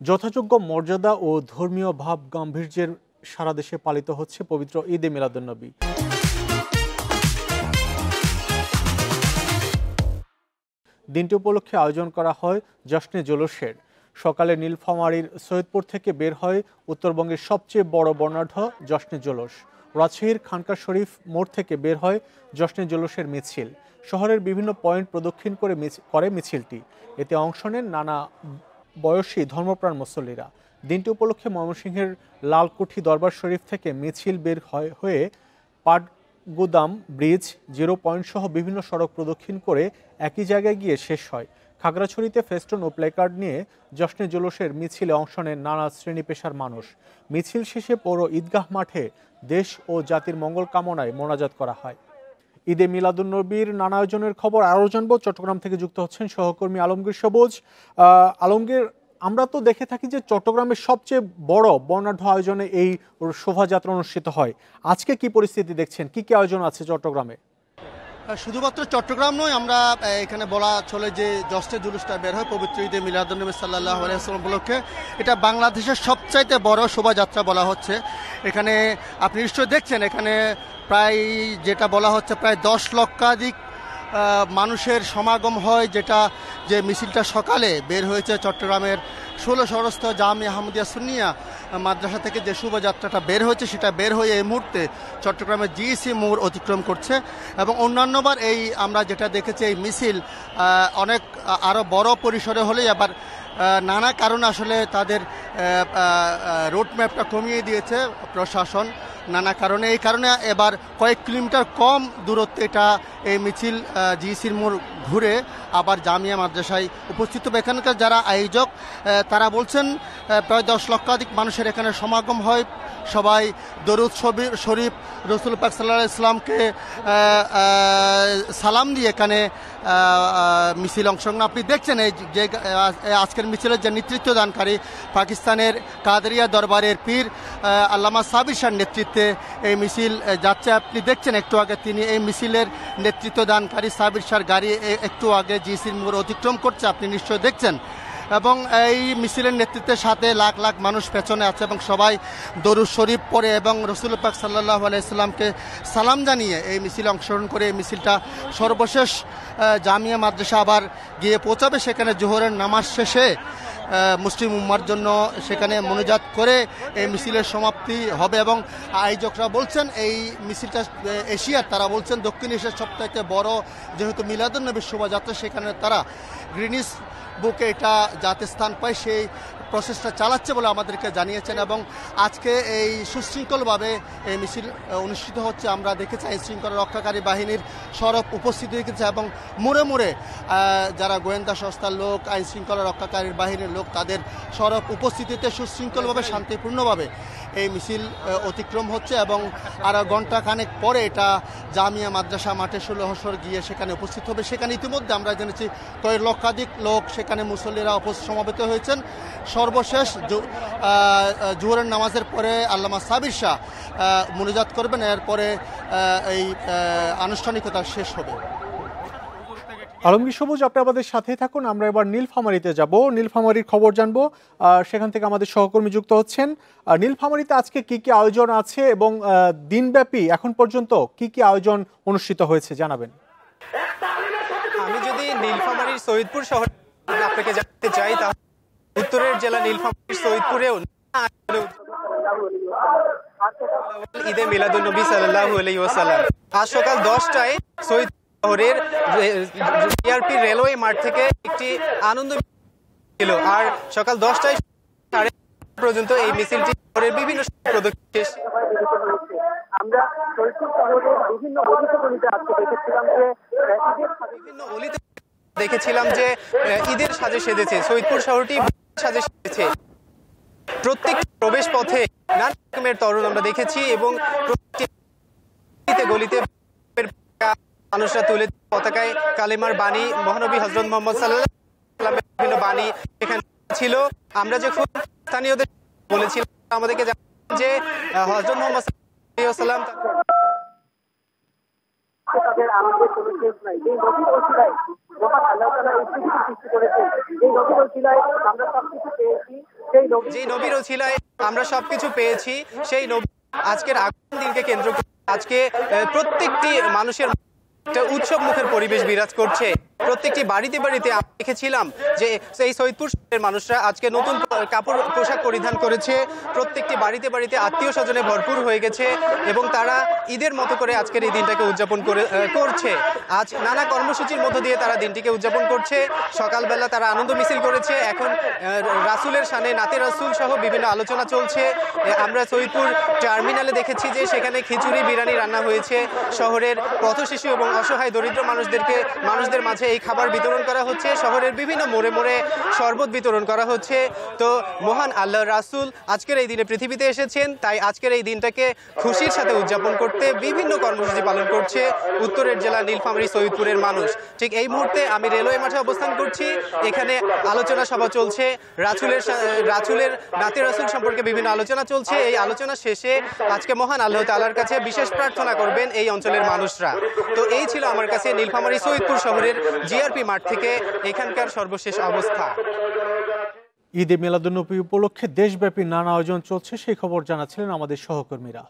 যথাযোগ্য মর্যাদা ও ধর্মীয় ভাব গাম্ভীর্যের সারা দেশে পালিত হচ্ছে পবিত্র ঈদে মিলাদুন্নবী। দিনটি উপলক্ষে আয়োজন করা হয় জশ্নে জুলুসের। সকালে নীলফামারীর সৈয়দপুর থেকে বের হয় উত্তরবঙ্গের সবচেয়ে বড় বর্ণাঢ্য জশ্নে জুলুস। রাজশাহীর খানকা শরীফ মোড় থেকে বের হয় জশ্নে জুলুসের মিছিল। শহরের বিভিন্ন পয়েন্ট প্রদক্ষিণ করে মিছিলটি। এতে অংশ নেন নানা বয়সী ধর্মপ্রাণ মুসল্লিরা। দিনটি উপলক্ষে ময়মনসিংহের লালকুঠি দরবার শরীফ থেকে মিছিল বের হয়ে পাটগুদাম ব্রিজ, 0 পয়েন্ট সহ বিভিন্ন সড়ক প্রদক্ষিণ করে একই জায়গায় গিয়ে শেষ হয়। খাগড়াছড়িতে ফেস্টুন ও প্ল্যাকার্ড নিয়ে জশ্নে জুলুসের মিছিলে অংশ নেন নানা শ্রেণী পেশার মানুষ। মিছিল শেষে পৌর ঈদগাহ মাঠে দেশ ও জাতির মঙ্গল কামনায় মোনাজাত করা হয়। ঈদে মিলাদুন্নবীর নানা আয়োজনের খবর আরও জানবো। চট্টগ্রাম থেকে যুক্ত হচ্ছেন সহকর্মী আলমগীর সবুজ। আলমগীর, আমরা তো দেখে থাকি যে চট্টগ্রামের সবচেয়ে বড় বর্ণাঢ্য আয়োজনে এই শোভাযাত্রা অনুষ্ঠিত হয়। আজকে কি পরিস্থিতি দেখছেন, কি কি আয়োজন আছে চট্টগ্রামে? শুধুমাত্র চট্টগ্রাম নয়, আমরা এখানে বলা চলে যে জশ্নে জুলুসটা বের হয় পবিত্র ঈদে মিলাদুন্নবী সাল্লাল্লাহু আলাইহি ওয়াসাল্লাম উপলক্ষে। এটা বাংলাদেশের সবচাইতে বড় শোভাযাত্রা বলা হচ্ছে। এখানে আপনি নিশ্চয়ই দেখছেন, এখানে প্রায় যেটা বলা হচ্ছে প্রায় 10 লক্ষাধিক মানুষের সমাগম হয়। যে মিছিলটা সকালে বের হয়েছে চট্টগ্রামের 16 সরস্থ জামিয়া আহমদিয়া সুন্নিয়া মাদ্রাসা থেকে যে শোভাযাত্রাটা বের হয়েছে, সেটা বের হয়ে এই মুহূর্তে চট্টগ্রামের জিইসি মোড় অতিক্রম করছে। এবং অন্যান্যবার আমরা যেটা দেখেছি, এই মিছিল অনেক আরও বড় পরিসরে হলে আবার নানা কারণে আসলে তাদের রোডম্যাপটা কমিয়ে দিয়েছে প্রশাসন নানা কারণে। এই কারণে এবার কয়েক কিলোমিটার কম দূরত্বে এই মিছিল জিইসির মোড় ঘুরে আবার জামিয়া মাদ্রাসায় উপস্থিত হবে। এখানকার যারা আয়োজক তারা বলছেন প্রায় 10 লক্ষাধিক মানুষের এখানে সমাগম হয়। সবাই দরুদ শরীফ রসুল পাক সাল্লাল্লাহু আলাইহি ওয়াসাল্লামকে সালাম দিয়ে এখানে মিছিল অংশগ্রহণ আপনি দেখছেন। এই যে আজকের মিছিলের যে নেতৃত্ব দানকারী পাকিস্তানের কাদেরিয়া দরবারের পীর আল্লামা সাবির শাহর নেতৃত্বে এই মিছিল যাচ্ছে। আপনি দেখছেন একটু আগে তিনি এই মিছিলের নেতৃত্ব দানকারী সাবির শাহর গাড়ি একটু আগে জিইসির মোড় অতিক্রম করছে, আপনি নিশ্চয় দেখছেন। এবং এই মিছিলের নেতৃত্বের সাথে লাখ লাখ মানুষ পেছনে আছে এবং সবাই দরুদ শরীফ পড়ে এবং রসুল পাক সাল্লাল্লাহু আলাইহি সাল্লামকে সালাম জানিয়ে এই মিছিলে অংশগ্রহণ করে এই মিছিলটা সর্বশেষ জামিয়া মাদ্রাসা আবার গিয়ে পৌঁছাবে। সেখানে জোহরের নামাজ শেষে মুসলিম উম্মার জন্য সেখানে মোনাজাত করে এই মিছিলের সমাপ্তি হবে। এবং আয়োজকরা বলছেন এই মিছিলটা এশিয়ার, তারা বলছেন দক্ষিণ এশিয়ার সবথেকে বড় যেহেতু মিলাদুন্নবীর শোভাযাত্রা, সেখানে তারা গ্রিনিস বুকে এটা যাতে স্থান পায় সেই প্রসেসটা চালাচ্ছে বলে আমাদেরকে জানিয়েছেন। এবং আজকে এই সুশৃঙ্খলভাবে এই মিছিল অনুষ্ঠিত হচ্ছে। আমরা দেখেছি আইন শৃঙ্খলা রক্ষাকারী বাহিনীর সরব উপস্থিতি দেখেছে এবং মোড়ে মোড়ে যারা গোয়েন্দা সংস্থার লোক, আইন শৃঙ্খলা রক্ষাকারী বাহিনীর লোক, তাদের সরব উপস্থিতিতে সুশৃঙ্খলভাবে শান্তিপূর্ণভাবে এই মিছিল অতিক্রম হচ্ছে। এবং আর ঘণ্টাখানেক পরে এটা জামিয়া মাদ্রাসা মাঠে 16 গিয়ে সেখানে উপস্থিত হবে। সেখানে ইতিমধ্যে আমরা জেনেছি কয়েক লক্ষাধিক লোক সেখানে মুসল্লিরা সমবেত হয়েছেন। সর্বশেষ জোহরের নামাজের পরে আল্লামা সাবির শাহ মোনাজাত করবেন, এরপরে এই আনুষ্ঠানিকতা শেষ হবে। আলমগীর সবুজ, আপনি আমাদের সাথে থাকুন। আমরা এবার নীলফামারীতে যাব, নীলফামারীর খবর জানবো। সেখান থেকে আমাদের সহকর্মী যুক্ত হচ্ছেন। নীলফামারীতে আজকে কি কি আয়োজন আছে এবং দিনব্যাপী এখন পর্যন্ত কি কি আয়োজন অনুষ্ঠিত হয়েছে জানাবেন। আমি যদি নীলফামারীর সৈয়দপুর শহর আপনাকে জানাতে চাই, তাহলে উত্তরের জেলা নীলফামারীর সৈয়দপুরেও ঈদে মিলাদুন্নবী সাল্লাল্লাহু আলাইহি ওয়াসাল্লাম আজ সকাল 10টায় সৈয়দপুর শহরের জিআরপি রেলওয়ে মাঠ থেকে একটি আনন্দ ছিল। আর সকাল 10টায় পর্যন্ত এই মিছিলটি শহরের বিভিন্ন আমরা সৈয়দপুর শহরের বিভিন্ন অলিতে দেখেছিলাম যে ঈদের সাজে সেজেছে সৈয়দপুর শহরটি, সাজে সেজেছে। প্রত্যেক প্রবেশ পথে নানা রকমের তরুণ আমরা দেখেছি এবং প্রত্যেকটি গলিতে মানুষরা তুলে পতাকায় কালেমার বাণী, মহানবী হযরত মুহাম্মদ সাল্লাল্লাহু আলাইহি ওয়াসাল্লামের বিভিন্ন বাণী এখানে ছিল। আমরা যখন স্থানীয়দের বলেছিলাম, আমাদেরকে জানান যে হযরত মুহাম্মদ সাল্লাল্লাহু আলাইহি ওয়াসাল্লাম আজকে তাদের আনন্দের কোনো শেষ নাই। এই নদীর ওসিলায় মহান আল্লাহ তাআলা এই পৃথিবী সৃষ্টি করেছেন, এই নদীর ওসিলায় আমরা সবকিছু পেয়েছি। যে নবীর ওসিলায় আমরা সবকিছু পেয়েছি, সেই নবী আজকের আগামী দিনকে কেন্দ্র করে আজকে প্রত্যেকটি মানুষের একটা উৎসব মুখের পরিবেশ বিরাজ করছে। প্রত্যেকটি বাড়িতে বাড়িতে আমরা দেখেছিলাম যে সেই সৈয়দপুর শহরের মানুষরা আজকে নতুন কাপড় পোশাক পরিধান করেছে। প্রত্যেকটি বাড়িতে বাড়িতে আত্মীয় স্বজনে ভরপুর হয়ে গেছে এবং তারা ঈদের মতো করে আজকের এই দিনটাকে উদযাপন করছে। আজ নানা কর্মসূচির মধ্য দিয়ে তারা দিনটিকে উদযাপন করছে। সকালবেলা তারা আনন্দ মিছিল করেছে। এখন রাসূলের শানে নাতে রাসূল সহ বিভিন্ন আলোচনা চলছে। আমরা সৈয়দপুর টার্মিনালে দেখেছি যে সেখানে খিচুড়ি বিরিয়ানি রান্না হয়েছে। শহরের পথশিশু এবং অসহায় দরিদ্র মানুষদের মাঝে এই খাবার বিতরণ করা হচ্ছে। শহরের বিভিন্ন মোড়ে মোড়ে শরবত বিতরণ করা হচ্ছে। তো মহান আল্লাহর রাসূল আজকের এই দিনে পৃথিবীতে এসেছেন, তাই আজকের এই দিনটাকে খুশির সাথে উদযাপন করতে বিভিন্ন কর্মসূচি পালন করছে উত্তরের জেলা নীলফামারী সৈয়দপুরের মানুষ। ঠিক এই মুহূর্তে আমি রেলওয়ে মাঠে অবস্থান করছি। এখানে আলোচনা সভা চলছে। রাসূলের নাতে রাসূল সম্পর্কে বিভিন্ন আলোচনা চলছে। এই আলোচনা শেষে আজকে মহান আল্লাহ তাআলার কাছে বিশেষ প্রার্থনা করবেন এই অঞ্চলের মানুষরা। তো এই ছিল আমার কাছে নীলফামারী সৈয়দপুর শহরের জিআরপি মাঠ থেকে এখানকার সর্বশেষ অবস্থা। ঈদে মিলাদুন্নবী উপলক্ষে দেশব্যাপী নানা আয়োজন চলছে, সেই খবর জানাচ্ছিলেন আমাদের সহকর্মীরা।